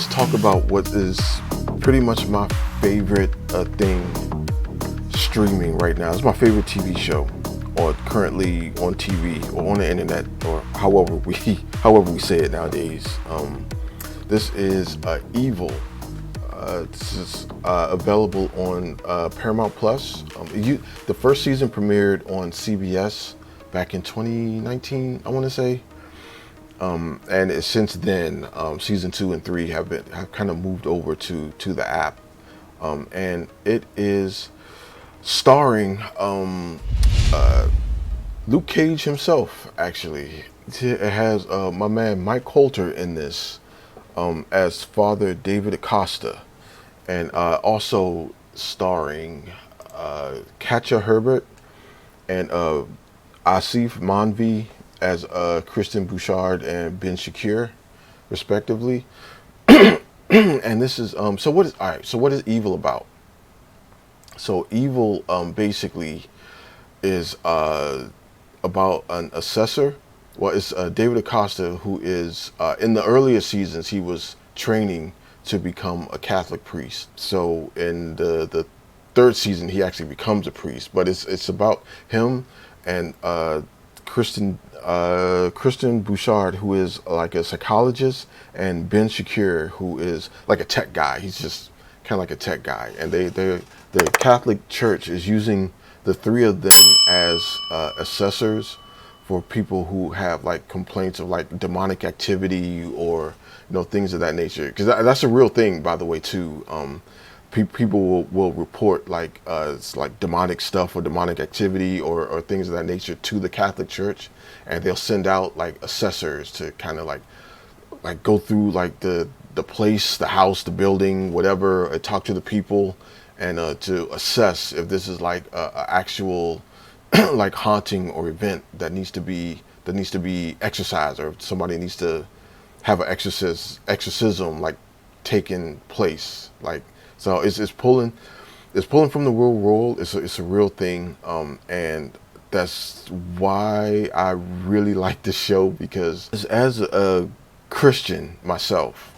let's talk about what is pretty much my favorite thing streaming right now. It's my favorite TV show, or currently on TV or on the internet, or however we say it nowadays. This is Evil. This is available on Paramount Plus. The first season premiered on CBS back in 2019, I want to say. And since then, season 2 and 3 have kind of moved over to the app, and it is starring Luke Cage himself. Actually, it has my man Mike Colter in this as Father David Acosta, and also starring Katja Herbert and Asif Manvi as Kristen Bouchard and Ben Shakir, respectively. And this is so what is Evil about? So Evil basically is about an assessor. Well, it's David Acosta, who is in the earlier seasons he was training to become a Catholic priest. So in the third season he actually becomes a priest, but it's about him and Kristen Bouchard, who is like a psychologist, and Ben Shakir, who is like a tech guy. He's just kind of like a tech guy, and the Catholic Church is using the three of them as assessors for people who have like complaints of like demonic activity or things of that nature. Because that's a real thing, by the way, too. People will report like it's like demonic stuff or demonic activity or things of that nature to the Catholic Church, and they'll send out like assessors to kind of like go through like the place, the house, the building, whatever, talk to the people, and to assess if this is like a actual like haunting or event that needs to be exorcised, or if somebody needs to have an exorcism like taking place. Like, so it's pulling from the real world. It's a real thing, and that's why I really like this show, because as a Christian myself,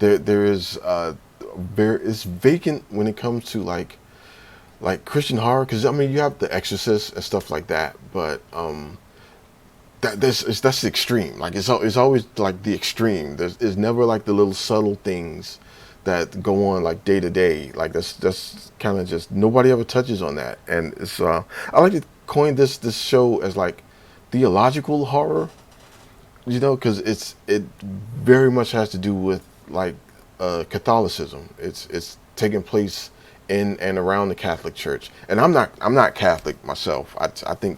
it's vacant when it comes to like Christian horror. Because I mean, you have The Exorcist and stuff like that, but that's the extreme. Like it's always like the extreme. There's never like the little subtle things that go on like day to day. Like that's kind of just, nobody ever touches on that. And it's I like to coin this show as like theological horror, because it very much has to do with like Catholicism. It's taking place in and around the Catholic Church. And I'm not Catholic myself. I think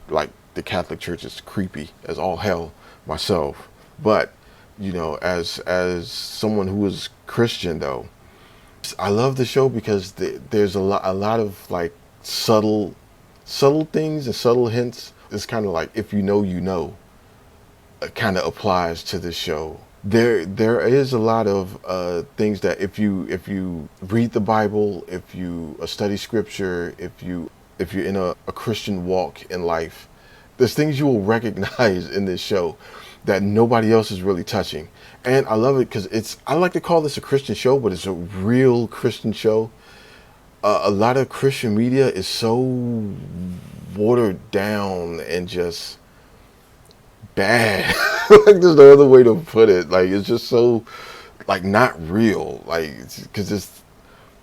like the Catholic Church is creepy as all hell myself. But as someone who is Christian, though, I love the show because there's a lot of like subtle things and subtle hints. It's kind of like, if you know, it kind of applies to this show. There is a lot of things that if you read the Bible, if you study Scripture, if you're in a Christian walk in life, there's things you will recognize in this show that nobody else is really touching. And I love it because I like to call this a Christian show, but it's a real Christian show. A lot of Christian media is so watered down and just bad. Like, there's no other way to put it. Like, it's just so like not real. Like, because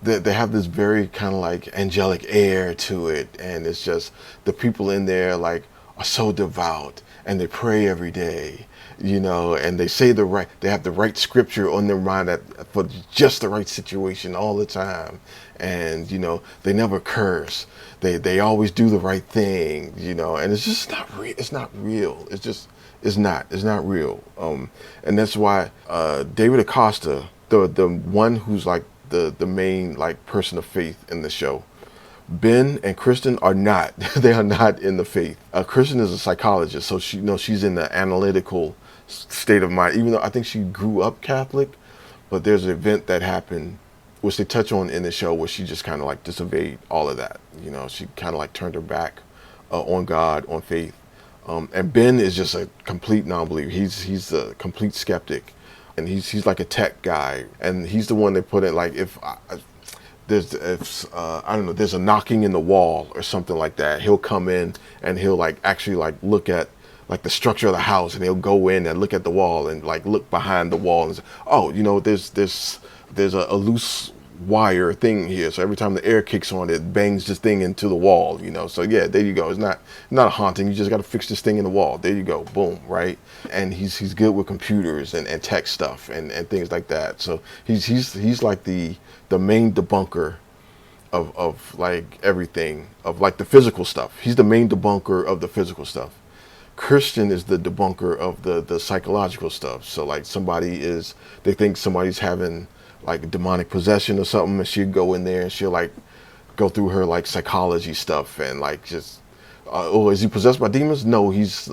they have this very kind of like angelic air to it, and it's just the people in there like are so devout and they pray every day, and they have the right scripture on their mind for just the right situation all the time, and they never curse. They always do the right thing, and it's just not real. It's not real. It's not real. And that's why David Acosta, the one who's like the main like person of faith in the show, Ben and Kristen are not. They are not in the faith. Kristen is a psychologist, so she's in the analytical state of mind. Even though I think she grew up Catholic, but there's an event that happened, which they touch on in the show, where she just kind of like disobeyed all of that. She kind of like turned her back on God, on faith. And Ben is just a complete non-believer. He's a complete skeptic. and he's like a tech guy, and he's the one they put in like if I don't know, there's a knocking in the wall or something like that, he'll come in and he'll like actually like look at like the structure of the house, and he'll go in and look at the wall and like look behind the wall and say, oh, you know, there's a loose wire thing here, so every time the air kicks on, it bangs this thing into the wall, you know. So yeah, there you go. It's not a haunting. You just got to fix this thing in the wall. There you go. Boom. Right. And he's good with computers and tech stuff and things like that. So he's like the main debunker of like everything, of like the physical stuff. He's the main debunker of the physical stuff. Christian is the debunker of the psychological stuff. So like they think somebody's having like demonic possession or something, and she'll go in there and she'll like go through her like psychology stuff and like just oh, is he possessed by demons? No, he's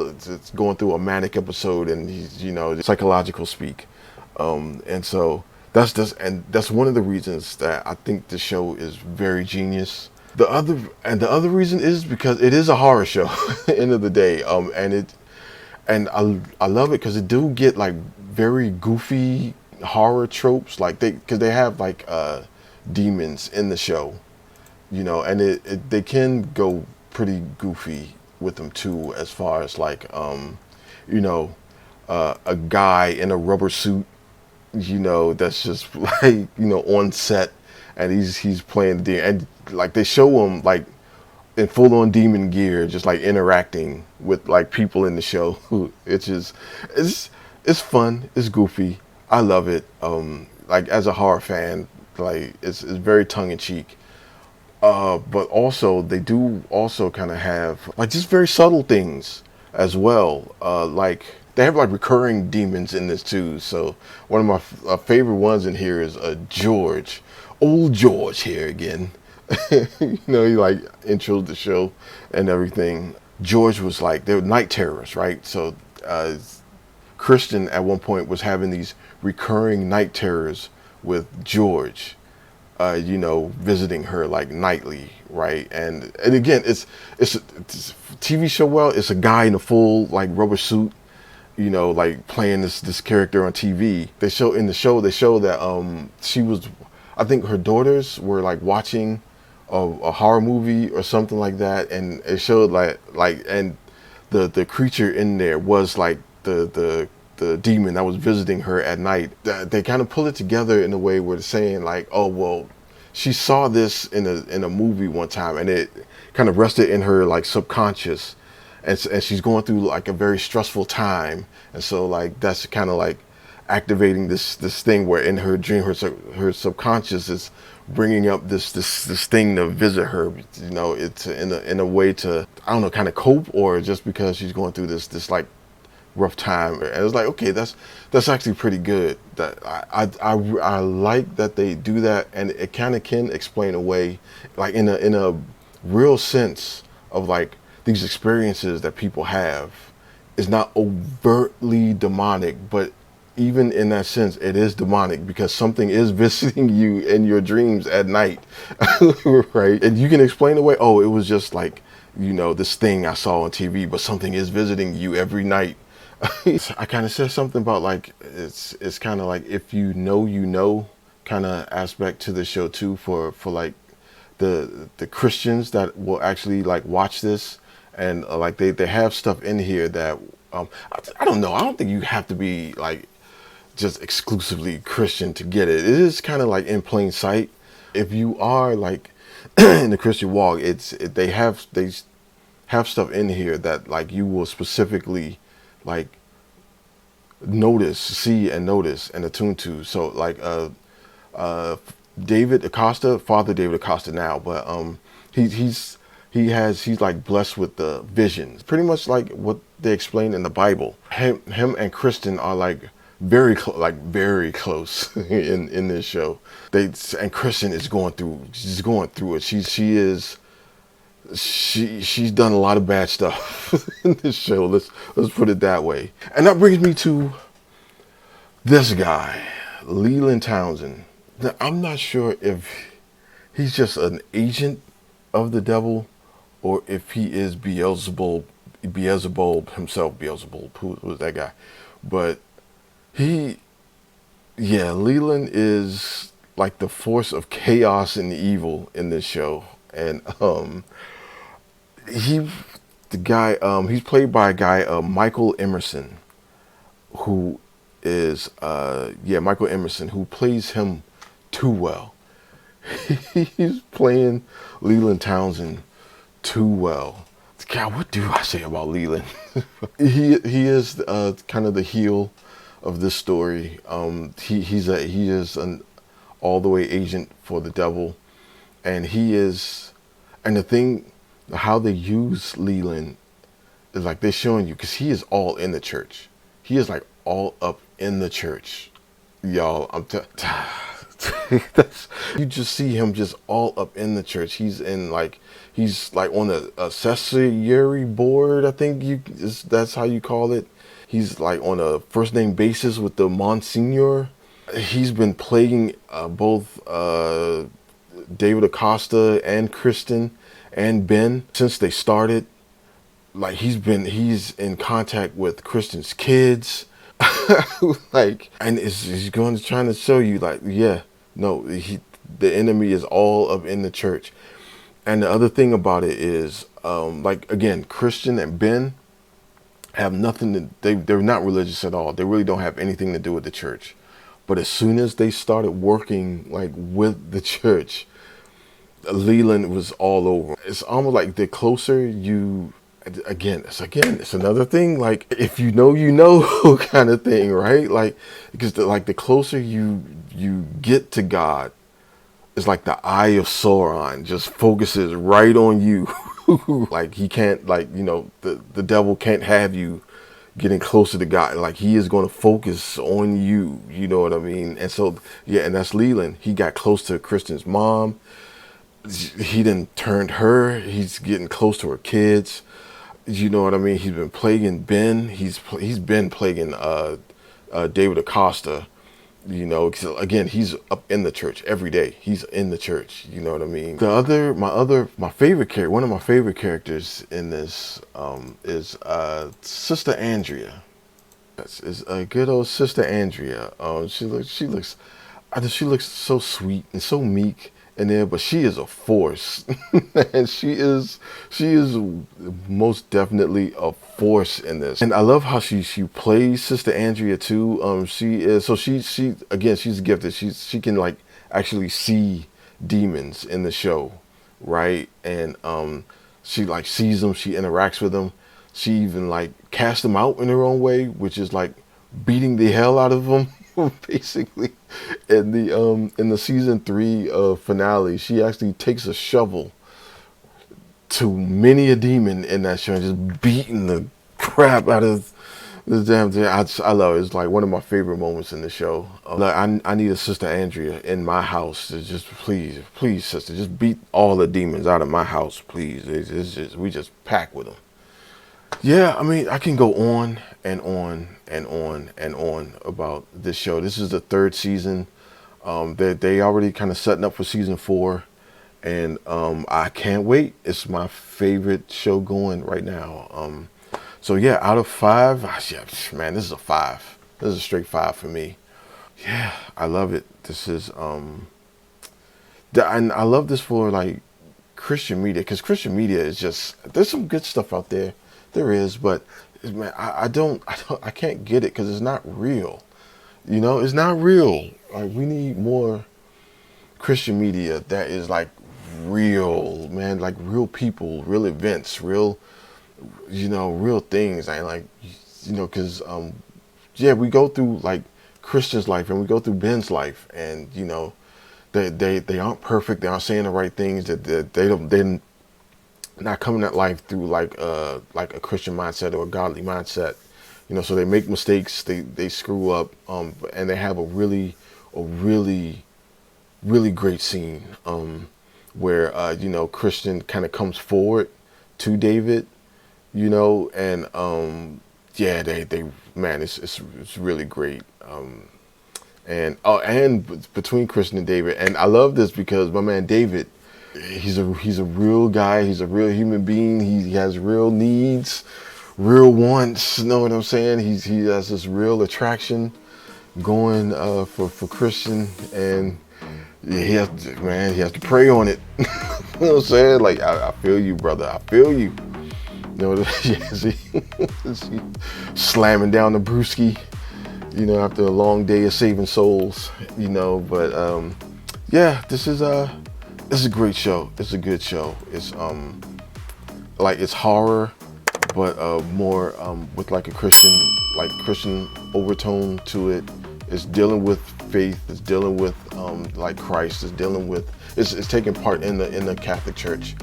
going through a manic episode, and he's, you know, psychological speak. And so that's one of the reasons that I think the show is very genius. The other reason is because it is a horror show at the end of the day. And I love it because it do get like very goofy horror tropes, like because they have like demons in the show, you know, and they can go pretty goofy with them too, as far as like you know, a guy in a rubber suit, you know, that's just like, you know, on set, and he's playing the, and like they show him like in full on demon gear, just like interacting with like people in the show. It's fun, it's goofy. I love it. Like as a horror fan, like it's very tongue in cheek. But also they do also kind of have like just very subtle things as well. Like they have like recurring demons in this too. So one of my favorite ones in here is George, old George here again. You know, he like introed the show and everything. George was like, they were night terrors, right? So Kristen at one point was having these recurring night terrors with George, you know, visiting her like nightly, right? And again, it's a TV show. Well, it's a guy in a full like rubber suit, you know, like playing this character on TV. They show that she was, I think her daughters were like watching a horror movie or something like that, and it showed like and the creature in there was like the demon that was visiting her at night. They kind of pull it together in a way where they're saying like, oh well, she saw this in a movie one time, and it kind of rested in her like subconscious, and she's going through like a very stressful time, and so like that's kind of like activating this thing where in her dream her subconscious is bringing up this thing to visit her, you know. It's in a way to, I don't know, kind of cope, or just because she's going through this like rough time. And it's like, okay, that's actually pretty good. That I like that they do that, and it kind of can explain away, like in a real sense of like these experiences that people have is not overtly demonic, but even in that sense, it is demonic because something is visiting you in your dreams at night, right? And you can explain away, oh, it was just like, you know, this thing I saw on TV, but something is visiting you every night. I kind of said something about like, it's kind of like if you know kind of aspect to the show too, for like the Christians that will actually like watch this, and like they have stuff in here that I don't know. I don't think you have to be like just exclusively Christian to get it. It is kind of like in plain sight. If you are like in the Christian walk, they have stuff in here that like you will specifically like see and notice and attune to. So like David Acosta, Father David Acosta now, but he's like blessed with the visions, pretty much like what they explain in the Bible. Him and Kristen are like very close in this show. And Kristen is going through it. She's done a lot of bad stuff in this show. Let's put it that way. And that brings me to this guy, Leland Townsend. Now, I'm not sure if he's just an agent of the devil, or if he is Beelzebub himself. Beelzebub, who was that guy? But he Yeah, Leland is like the force of chaos and evil in this show, and he, the guy, he's played by a guy, Michael Emerson, who is, yeah, Michael Emerson, who plays him too well. He's playing Leland Townsend too well. God, what do I say about Leland? He is kind of the heel of this story. He is an all the way agent for the devil, and he is, and the thing, how they use Leland is like they're showing you because he is all in the church. He is like all up in the church, y'all. That's, you just see him just all up in the church. He's like on a accessory board, I think that's how you call it. He's like on a first name basis with the Monsignor. He's been plaguing both David Acosta and Kristen and Ben since they started. Like he's in contact with Kristen's kids. Like, and he's going to trying to show you like, yeah, no, the enemy is all up in the church. And the other thing about it is, like, again, Christian and Ben have nothing to, they're not religious at all. They really don't have anything to do with the church. But as soon as they started working like with the church, Leland was all over. It's almost like the closer you, it's another thing. Like if you know, kind of thing, right? Like because the closer you get to God, it's like the eye of Sauron just focuses right on you. Like he can't, like, the devil can't have you getting closer to God. Like he is going to focus on you. You know what I mean? And so yeah, and that's Leland. He got close to Kristen's mom. He done turned her. He's getting close to her kids. You know what I mean? He's been plaguing Ben. He's been plaguing David Acosta. Cause again, he's up in the church every day. He's in the church. You know what I mean? My favorite character, one of my favorite characters in this is Sister Andrea. Is a good old Sister Andrea. She looks so sweet and so meek in there, but she is a force, and she is most definitely a force in this. And I love how she plays Sister Andrea too. She again, she's gifted. She can like actually see demons in the show, right? And she like sees them. She interacts with them. She even like casts them out in her own way, which is like beating the hell out of them. Basically, in the season 3 finale, she actually takes a shovel to many a demon in that show and just beating the crap out of the damn thing. I love it. It's like one of my favorite moments in the show. Like, I need a Sister Andrea in my house to just please, sister, just beat all the demons out of my house, please. It's just, we just pack with them. Yeah, I mean, I can go on and on and on and on about this show. This is the 3rd season. They already kind of setting up for season 4, and I can't wait. It's my favorite show going right now. So yeah, out of 5, yeah, man, this is a 5. This is a straight 5 for me. Yeah, I love it. This is and I love this for like Christian media, because Christian media is just, there's some good stuff out there. There is, but man, I can't get it because it's not real. It's not real. Like we need more Christian media that is like real, man, like real people, real events, real, real things. And like, because yeah, we go through like Christian's life and we go through Ben's life, and they aren't perfect. They aren't saying the right things. That they not coming at life through like a Christian mindset or a godly mindset, so they make mistakes, they screw up, and they have a really great scene where Christian kind of comes forward to David, and yeah, they man, it's really great. And between Christian and David, and I love this because my man David, he's a real guy. He's a real human being. He has real needs, real wants. You know what I'm saying? He has this real attraction, going for Christian, and yeah, he has to pray on it. You know what I'm saying? Like I feel you, brother. I feel you. You know, she slamming down the brewski, you know, after a long day of saving souls, you know. But yeah, this is a great show. It's a good show. It's like it's horror, but more with like a Christian overtone to it. It's dealing with faith. It's dealing with like Christ. It's dealing with it's taking part in the Catholic Church.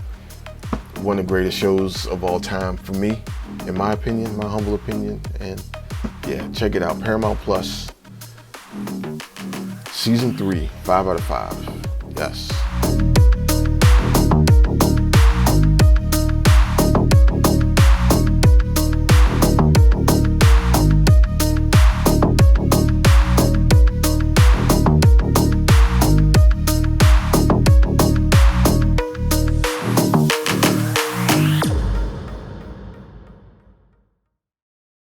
One of the greatest shows of all time for me, in my opinion, my humble opinion. And yeah, check it out. Paramount Plus, season 3, 5 out of 5. Yes.